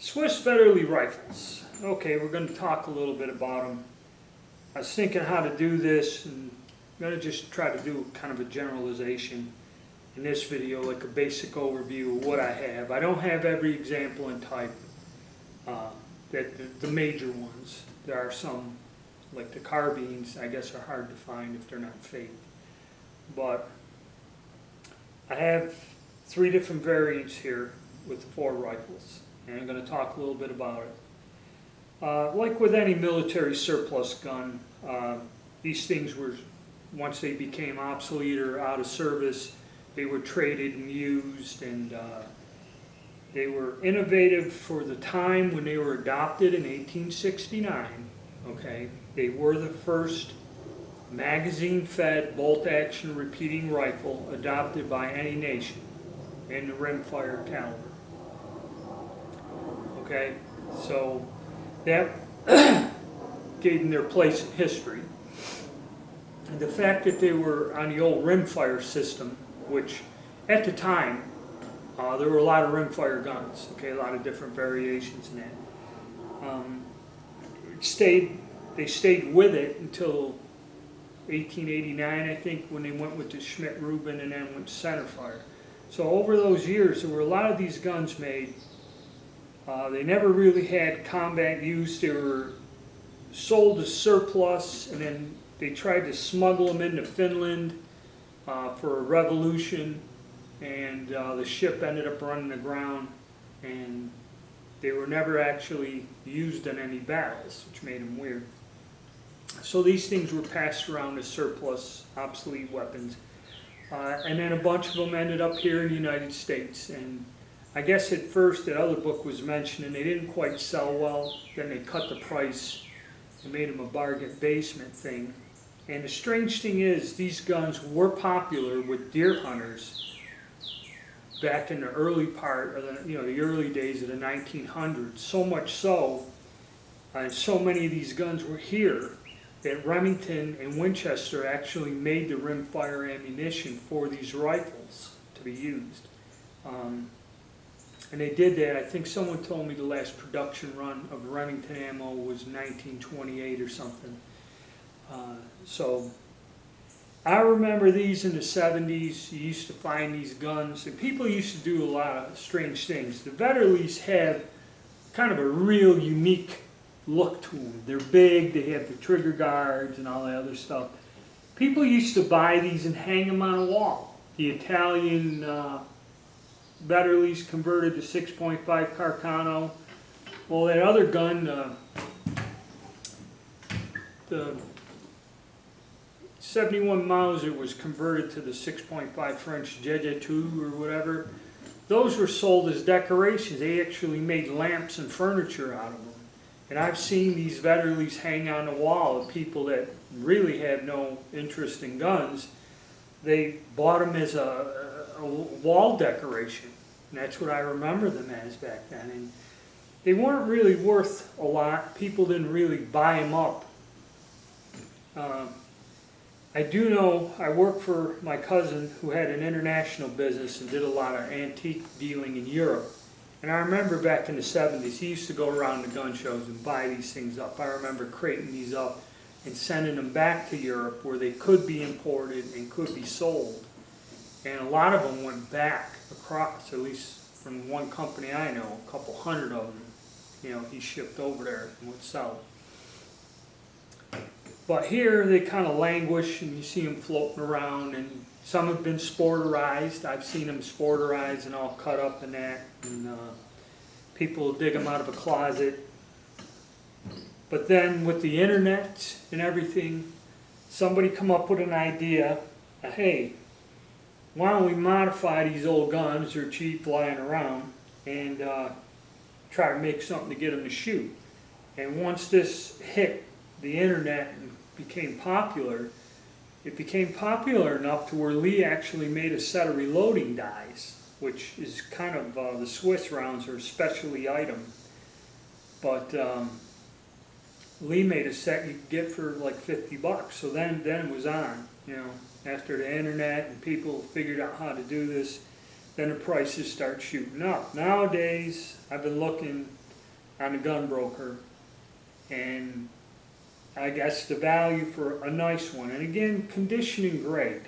Swiss Vetterli Rifles. Okay, we're going to talk a little bit about them. I was thinking how to do this, and I'm going to just try to do kind of a generalization in this video, like a basic overview of what I have. I don't have every example in type, the major ones. There are some, like the carbines, I guess are hard to find if they're not fake. But I have 3 different variants here with 4 rifles, and I'm going to talk a little bit about it. Like with any military surplus gun, these things were, once they became obsolete or out of service, they were traded and used, and they were innovative for the time when they were adopted in 1869. Okay, they were the first magazine-fed bolt-action repeating rifle adopted by any nation in the rimfire caliber. Okay, so that gave them their place in history. And the fact that they were on the old rimfire system, which at the time there were a lot of rimfire guns, okay, a lot of different variations in that. They stayed with it until 1889, I think, when they went with the Schmidt-Rubin and then went centerfire. So over those years, there were a lot of these guns made. They never really had combat use. They were sold as surplus, and then they tried to smuggle them into Finland for a revolution, and the ship ended up running aground, and they were never actually used in any battles, which made them weird. So these things were passed around as surplus, obsolete weapons. And then a bunch of them ended up here in the United States. And I guess at first that other book was mentioned and they didn't quite sell well. Then they cut the price and made them a bargain basement thing. And the strange thing is, these guns were popular with deer hunters back in the early part of the early days of the 1900s. So much so, and so many of these guns were here, that Remington and Winchester actually made the rimfire ammunition for these rifles to be used. And they did that. I think someone told me the last production run of Remington ammo was 1928 or something. So I remember these in the 70s. You used to find these guns, and people used to do a lot of strange things. The Vetterlis have kind of a real unique look to them. They're big, they have the trigger guards and all that other stuff. People used to buy these and hang them on a wall. The Italian Vetterlis converted to 6.5 Carcano. Well, that other gun, the 71 Mauser, was converted to the 6.5 French Jejetu or whatever. Those were sold as decorations. They actually made lamps and furniture out of them. And I've seen these Vetterlis hang on the wall of people that really had no interest in guns. They bought them as a wall decoration. And that's what I remember them as back then. And they weren't really worth a lot. People didn't really buy them up. I do know I worked for my cousin who had an international business and did a lot of antique dealing in Europe. And I remember back in the 70s, he used to go around the gun shows and buy these things up. I remember crating these up and sending them back to Europe where they could be imported and could be sold. And a lot of them went back across, at least from one company I know, a couple hundred of them, he shipped over there and would sell. But here they kind of languish and you see them floating around, and some have been sporterized. I've seen them sporterized and all cut up and that. And people dig them out of a closet. But then with the internet and everything, somebody come up with an idea, hey, why don't we modify these old guns, they're cheap lying around, and try to make something to get them to shoot. And once this hit the internet and became popular, it became popular enough to where Lee actually made a set of reloading dies, which is kind of, the Swiss rounds are a specialty item. But Lee made a set you could get for like $50. So then it was on, after the internet and people figured out how to do this, then the prices start shooting up. Nowadays, I've been looking, on the gun broker, and I guess the value for a nice one. And again, conditioning great.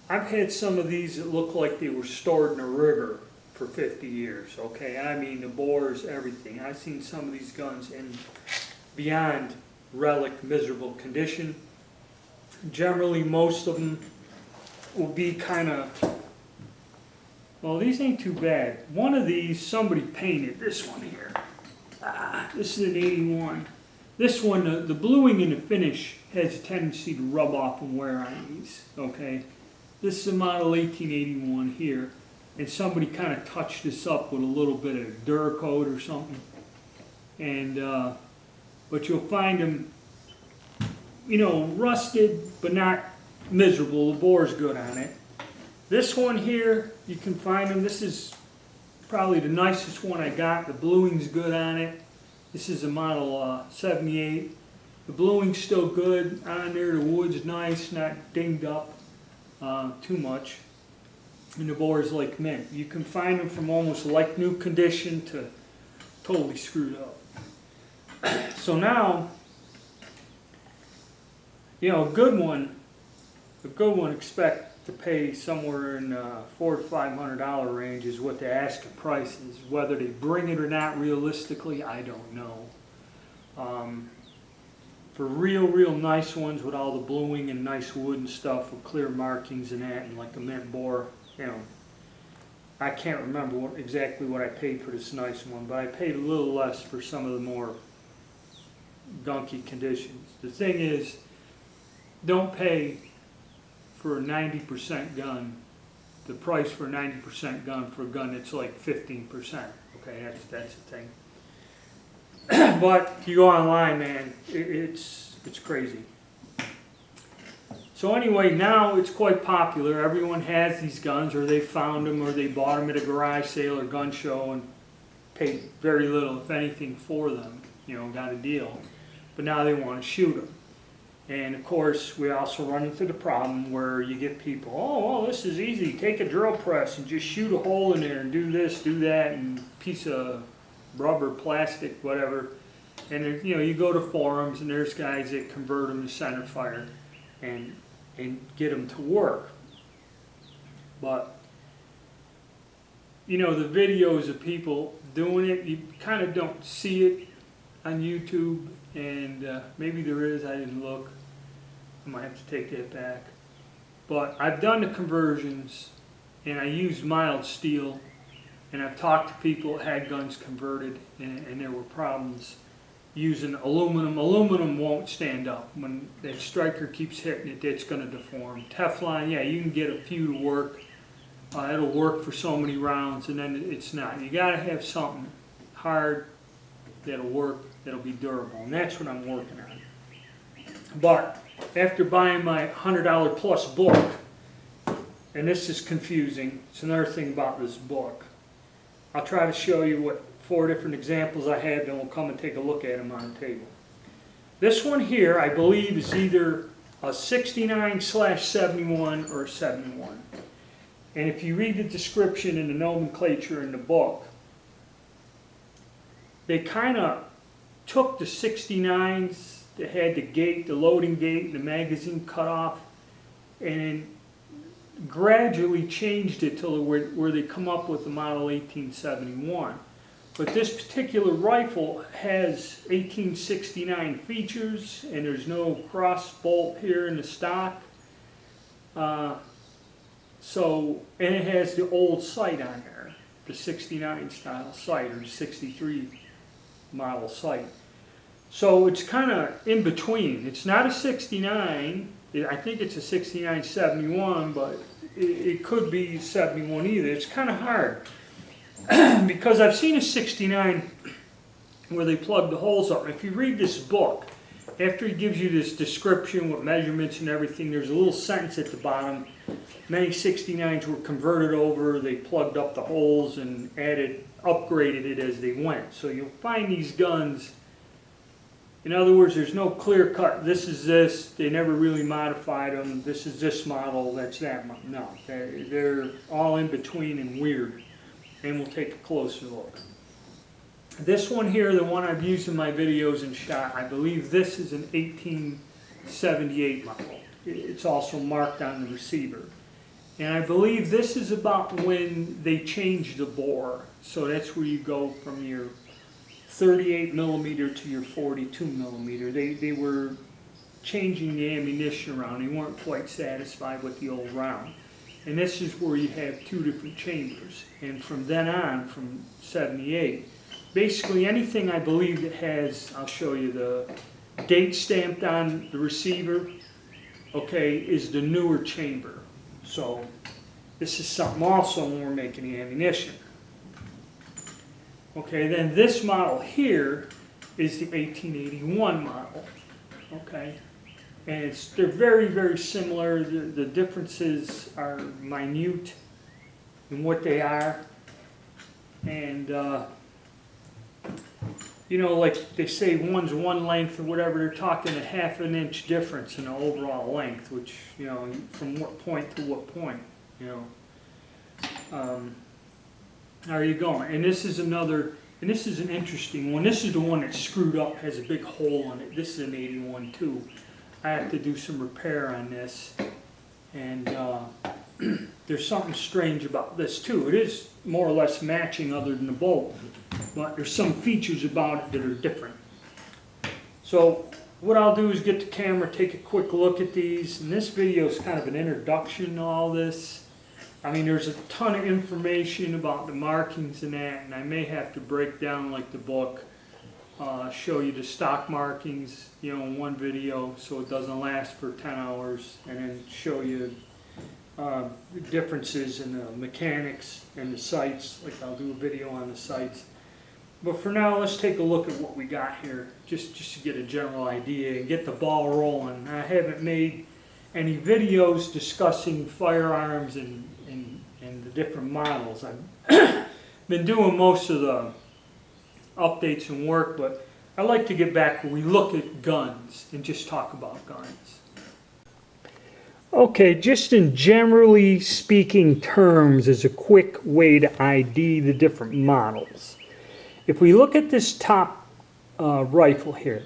I've had some of these that look like they were stored in a river for 50 years, okay? I mean, the bores, everything. I've seen some of these guns in beyond relic, miserable condition. Generally, most of them will be kind of, well, these ain't too bad. One of these, somebody painted, this one here. This is an 81. This one, the bluing in the finish has a tendency to rub off and wear on these, okay? This is a model 1881 here, and somebody kind of touched this up with a little bit of Duracoat or something. And, but you'll find them, you know, rusted, but not miserable. The bore's good on it. This one here, you can find them. This is probably the nicest one I got. The bluing's good on it. This is a model 78. The bluing's still good on there. The wood's nice, not dinged up too much. And the bore's like mint. You can find them from almost like new condition to totally screwed up. So now, you know, a good one expect to pay somewhere in $400 to $500 range is what the asking price is. Whether they bring it or not realistically, I don't know. For real nice ones with all the bluing and nice wood and stuff with clear markings and that, and like a mint bore, you know, I can't remember exactly what I paid for this nice one, but I paid a little less for some of the more gunky conditions. The thing is, don't pay for a 90% gun, the price for a 90% gun for a gun that's like 15%. Okay, that's the thing. But if you go online, man, it's crazy. So anyway, now it's quite popular. Everyone has these guns, or they found them, or they bought them at a garage sale or gun show and paid very little, if anything, for them. You know, got a deal. But now they want to shoot them. And of course, we also run into the problem where you get people, oh, well, this is easy. Take a drill press and just shoot a hole in there and do this, do that, and piece of rubber, plastic, whatever. And you know, you go to forums and there's guys that convert them to center fire and get them to work. But you know, the videos of people doing it, you kind of don't see it on YouTube, and maybe there is, I didn't look. I might have to take that back. But I've done the conversions, and I used mild steel, and I've talked to people that had guns converted, and there were problems using aluminum. Aluminum won't stand up. When that striker keeps hitting it, it's going to deform. Teflon, yeah, you can get a few to work. It'll work for so many rounds, and then it's not. You got to have something hard that'll work, that'll be durable, and that's what I'm working on. But after buying my $100 plus book, and this is confusing, it's another thing about this book. I'll try to show you what 4 different examples I have, then we'll come and take a look at them on the table. This one here, I believe, is either a 69/71 or a 71. And if you read the description and the nomenclature in the book, they kind of took the 69s that had the gate, the loading gate, the magazine cut off, and gradually changed it till where they come up with the model 1871. But this particular rifle has 1869 features, and there's no cross bolt here in the stock. And it has the old sight on there, the 69 style sight, or the 63 model sight. So it's kind of in between. It's not a 69. I think it's a 69/71, but it could be 71 either. It's kind of hard because I've seen a 69 where they plug the holes up. If you read this book, after he gives you this description with measurements and everything, there's a little sentence at the bottom. Many 69s were converted over, they plugged up the holes and upgraded it as they went. So you'll find these guns, in other words, there's no clear cut, this is this, they never really modified them, this is this model, that's that model. No, they're all in between and weird. And we'll take a closer look. This one here, the one I've used in my videos and shot, I believe this is an 1878 model. It's also marked on the receiver. And I believe this is about when they changed the bore. So that's where you go from your 38 millimeter to your 42 millimeter. They were changing the ammunition around. They weren't quite satisfied with the old round. And this is where you have two different chambers. And from then on, from 78, basically anything I believe that has, I'll show you, the date stamped on the receiver, okay, is the newer chamber. So this is something also when we're making the ammunition. Okay, then this model here is the 1881 model. Okay, and they're very, very similar. The differences are minute in what they are. And you know, like they say one's one length or whatever, they're talking a ½ an inch difference in the overall length, which, you know, from what point to what point, you know. How are you going? And this is another, and this is an interesting one. This is the one that's screwed up, has a big hole in it. This is an 81 too. I have to do some repair on this. And there's something strange about this too. It is more or less matching other than the bolt, but there's some features about it that are different. So what I'll do is get the camera, take a quick look at these, and this video is kind of an introduction to all this. I mean, there's a ton of information about the markings and that, and I may have to break down like the book, show you the stock markings, you know, in one video so it doesn't last for 10 hours, and then show you the differences in the mechanics and the sights, like I'll do a video on the sights. But for now, let's take a look at what we got here, just to get a general idea and get the ball rolling. I haven't made any videos discussing firearms and the different models. I've been doing most of the updates and work, but I like to get back where we look at guns and just talk about guns. Okay, just in generally speaking terms, as a quick way to ID the different models. If we look at this top rifle here,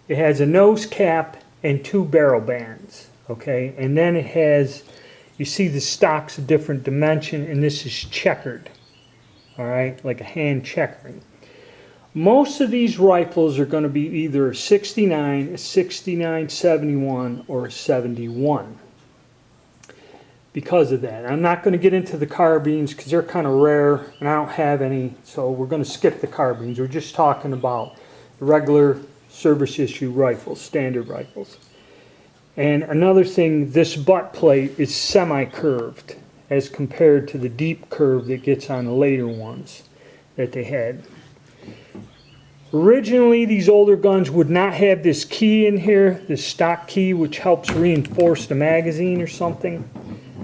it has a nose cap and 2 barrel bands, okay? And then it has, you see the stock's a different dimension, and this is checkered, all right, like a hand checkering. Most of these rifles are going to be either a 69, a 69, 71, or a 71. Because of that. I'm not going to get into the carbines because they're kind of rare and I don't have any, so we're going to skip the carbines. We're just talking about the regular service issue rifles, standard rifles. And another thing, this butt plate is semi-curved as compared to the deep curve that gets on the later ones that they had. Originally, these older guns would not have this key in here, this stock key, which helps reinforce the magazine or something.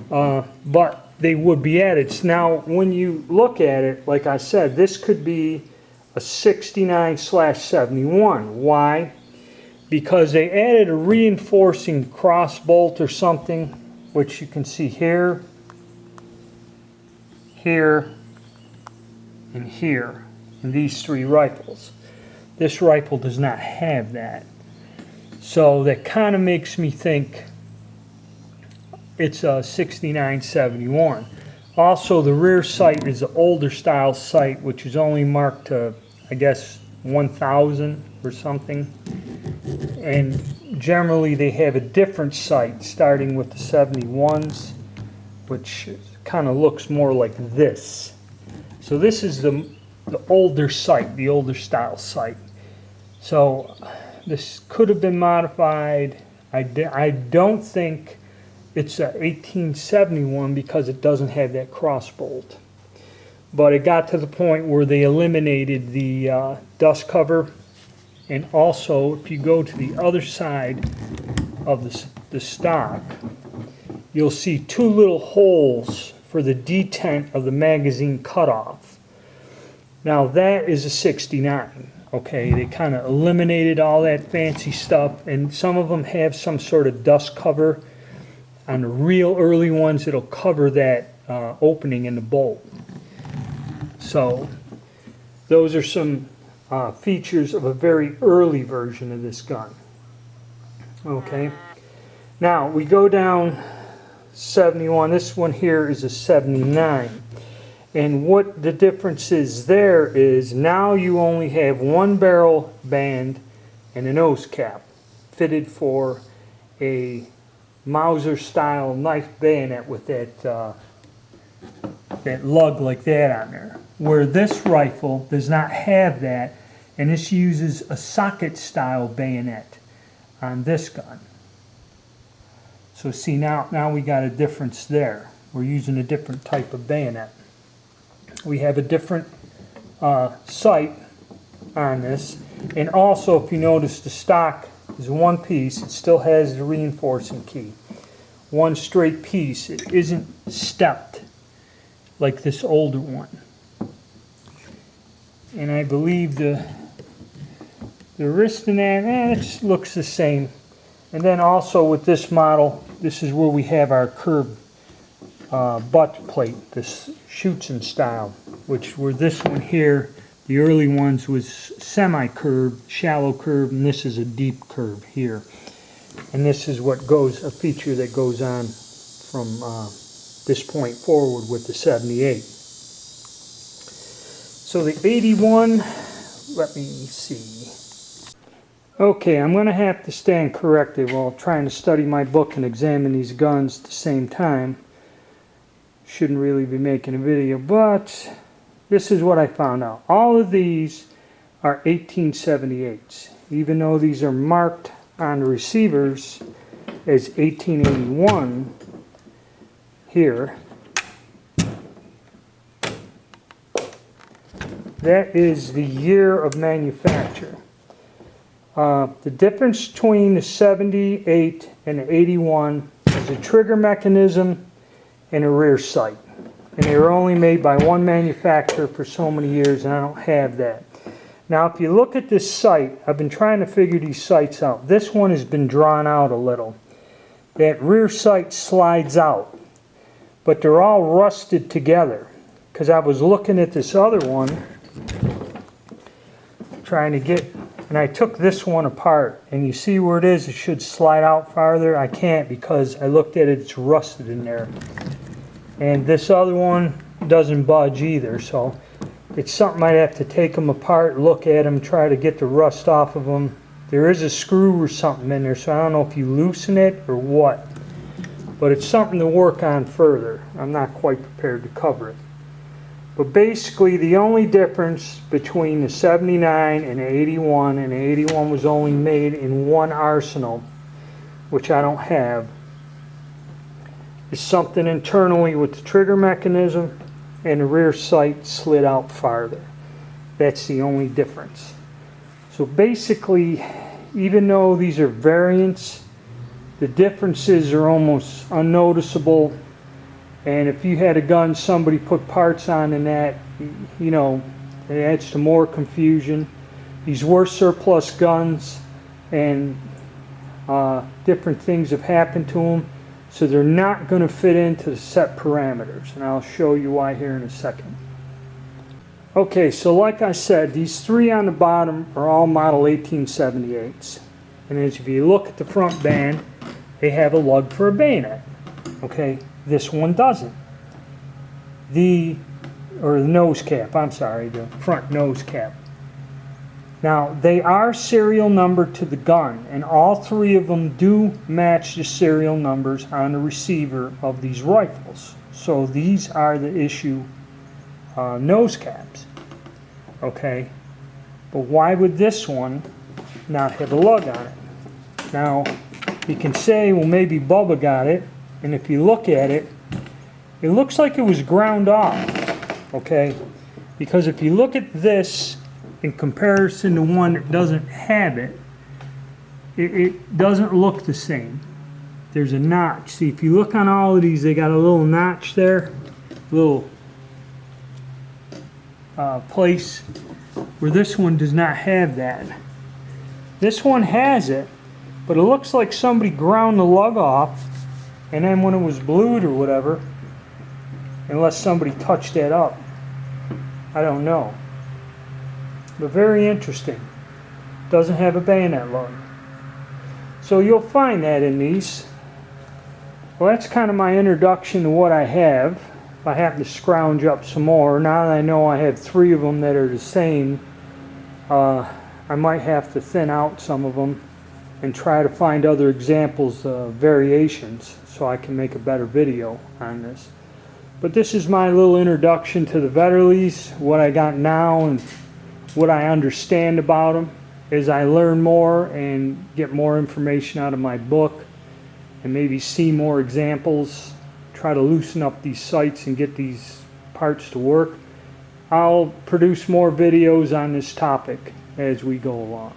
But they would be added. Now, when you look at it, like I said, this could be a 69/71. Why? Because they added a reinforcing cross bolt or something, which you can see here, here, and here, in these 3 rifles. This rifle does not have that. So that kind of makes me think it's a 69/71. Also, the rear sight is an older style sight, which is only marked to, I guess, 1000 or something. And generally they have a different sight, starting with the 71s, which kind of looks more like this. So this is the older sight, the older style sight. So this could have been modified. I don't think it's a 1871 because it doesn't have that cross bolt. But it got to the point where they eliminated the dust cover. And also, if you go to the other side of the stock, you'll see 2 little holes for the detent of the magazine cutoff. Now that is a 69. Okay, they kind of eliminated all that fancy stuff, and some of them have some sort of dust cover. On the real early ones, it'll cover that opening in the bolt. So those are some features of a very early version of this gun. Okay, now we go down 71. This one here is a 79. And what the difference is there is now you only have one barrel band and a nose cap fitted for a Mauser style knife bayonet with that lug like that on there. Where this rifle does not have that, and this uses a socket style bayonet on this gun. So see, now we got a difference there. We're using a different type of bayonet. We have a different sight on this, and also if you notice the stock is one piece. It still has the reinforcing key, one straight piece. It isn't stepped like this older one. And I believe the wrist in that, it looks the same. And then also with this model, this is where we have our curved butt plate, this Schutzen style, which were this one here, the early ones was semi-curved, shallow curve, and this is a deep curve here. And this is what goes, a feature that goes on from this point forward with the 78. So the 81, let me see. Okay, I'm going to have to stand corrected while trying to study my book and examine these guns at the same time. Shouldn't really be making a video, but this is what I found out. All of these are 1878s, even though these are marked on the receivers as 1881 here. That is the year of manufacture. The difference between the 78 and the 81 is a trigger mechanism and a rear sight. And they were only made by one manufacturer for so many years, and I don't have that. Now if you look at this sight, I've been trying to figure these sights out. This one has been drawn out a little. That rear sight slides out, but they're all rusted together. Because I was looking at this other one, trying to get, and I took this one apart, and you see where it is, it should slide out farther. I can't because I looked at it, it's rusted in there. And this other one doesn't budge either, so it's something I'd have to take them apart, look at them, try to get the rust off of them. There is a screw or something in there, so I don't know if you loosen it or what. But it's something to work on further. I'm not quite prepared to cover it. But basically the only difference between the 79 and the 81, and the 81 was only made in one arsenal, which I don't have, is something internally with the trigger mechanism and the rear sight slid out farther. That's the only difference. So basically, even though these are variants, the differences are almost unnoticeable. And if you had a gun somebody put parts on in that, you know, it adds to more confusion. These were surplus guns, and different things have happened to them. So they're not going to fit into the set parameters, and I'll show you why here in a second. Okay, so like I said, these three on the bottom are all model 1878s. And as if you look at the front band, they have a lug for a bayonet. Okay, this one doesn't. The nose cap, I'm sorry, the front nose cap. Now, they are serial numbered to the gun, and all three of them do match the serial numbers on the receiver of these rifles. So these are the issue nose caps. Okay, but why would this one not have a lug on it? Now, you can say, well, maybe Bubba got it, and if you look at it, it looks like it was ground off, okay? Because if you look at this in comparison to one that doesn't have it, it doesn't look the same. There's a notch. See, if you look on all of these, they got a little notch there, little place where this one does not have that. This one has it, but it looks like somebody ground the lug off, and then when it was blued or whatever, unless somebody touched that up, I don't know. but very interesting. Doesn't have a bayonet lug. So you'll find that in these. Well, that's kind of my introduction to what I have. If I have to scrounge up some more, now that I know I have 3 of them that are the same, I might have to thin out some of them and try to find other examples of variations so I can make a better video on this. But this is my little introduction to the Vetterlis, what I got now and what I understand about them. As I learn more and get more information out of my book and maybe see more examples, try to loosen up these sights and get these parts to work, I'll produce more videos on this topic as we go along.